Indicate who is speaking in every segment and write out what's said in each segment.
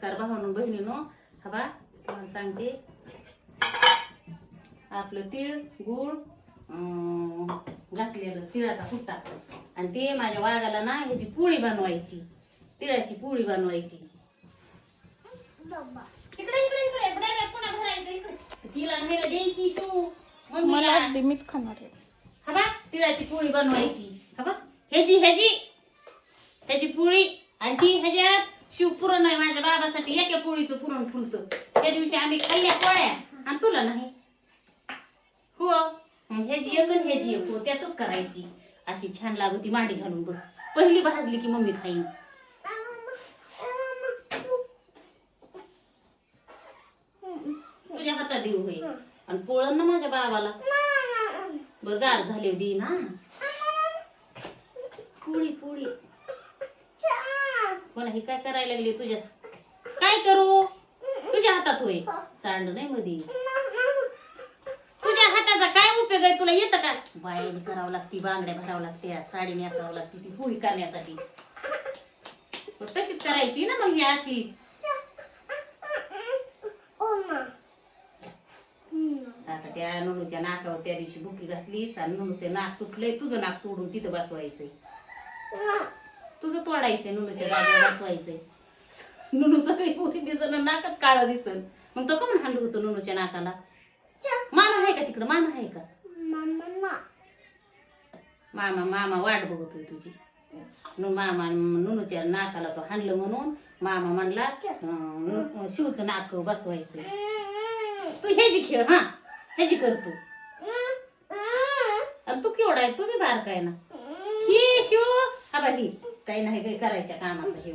Speaker 1: नमस्कार भावांनो बहिणीनो. हवा तुम्हाला सांगते, आपलं तीळ गुळ घातलेलं तिळाचा फुट्टा, आणि ते माझ्या वाघाला ना ह्याची पोळी बनवायची, तिळाची पोळी बनवायची. इकडे इकडे इकडे बटाटा पुन्हा भरायचं इकडे. तिला नाही द्यायची शू मम्मीला,
Speaker 2: मीच खाणार आहे.
Speaker 1: हवा तिळाची पोळी बनवायची. हवा ह्याची ह्याची ह्याची पोळी, आणि ती ह्याच्यात शिव पुरण आहे माझ्या बाबासाठी. एका पोळीचं पुरण फुलतं. त्या दिवशी आम्ही खाल्ल्या पोळ्या आणि तुला नाही. हो ह्याची एक आणि ह्याची एक, हो त्यातच करायची. अशी छान लागती मांडी घालून बस. पहिली भाजली की मम्मी खाईन. तुझ्या हातात देऊ होईल आणि पोळण ना माझ्या बाबाला. बर गार झाले दे ना पोळी पोळी. मला हे काय करायला लागले तुझ्यास? काय करू? तुझ्या हातात होय, सांड नाही मध्ये. तुझ्या हाताचा काय उपयोग आहे? तुला येतं का? बाहेर करावं लागती, बांगड्या भरावं लागते, साडी नेसावं लागते ती पोळी करण्यासाठी. तशीच करायची ना मग ही अशीच. आता त्या नुनूच्या नाकावर त्या दिवशी बुकी घातलीस आणि नुनूचे नाक तुटलंय. तुझं नाक तोडून तिथं बसवायचंय. तुझं तोडायचंय, नुनूच्या जागेवर बसवायचंय. नुनू सगळी पोरी दिसन, नाकच काळं दिसन. मग तो कमून हांडू होतो नुनूच्या नाकाला? मामा आहे का तिकडं? मामा आहे का? मामा मामा वाट बघतोय तुझी. मामा नुनूच्या नाकाला तो हाणलं म्हणून मामा म्हणला शिवचं नाक बसवायचंय. तू ह्याची खेळ, हा ह्याची कर तू. तू केवढा आहे? तू बी बारका आहे ना. ही शिव हा ही काही नाही काही करायच्या कामाचं हे.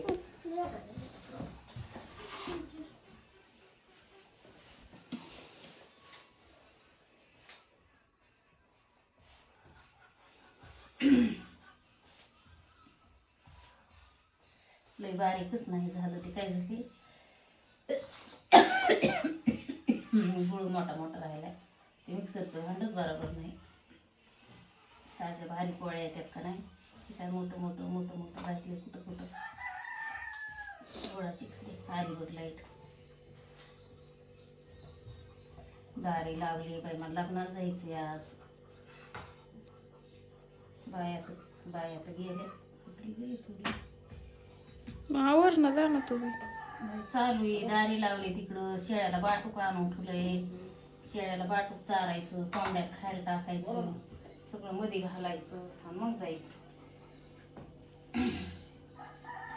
Speaker 1: लय बारीकच नाही झालं ते. काय झाली गुळ मोठा मोठा राहिलाय. ते मिक्सरचं भांडच बरोबर नाही. ताज्या भारी पोळ्या येतात का नाही? काय मोठं मोठं मोठं मोठं घातले कुठं कुठं. गोळाची खडी आली बघ लाईट. दारी लावली बाई. मला लग्नाला जायचंय आज. बायात गेले. कुठली गेली थोडी
Speaker 2: आवर ना, जा ना तुम्ही.
Speaker 1: चालू आहे. दारी लावली तिकडं. शेळ्याला बाटूक आणून ठेवलंय. शेळ्याला बाटूक चारायचं, कोंबड्यात खायला टाकायचं, सगळं मध्ये घालायचं आणि मग जायचं.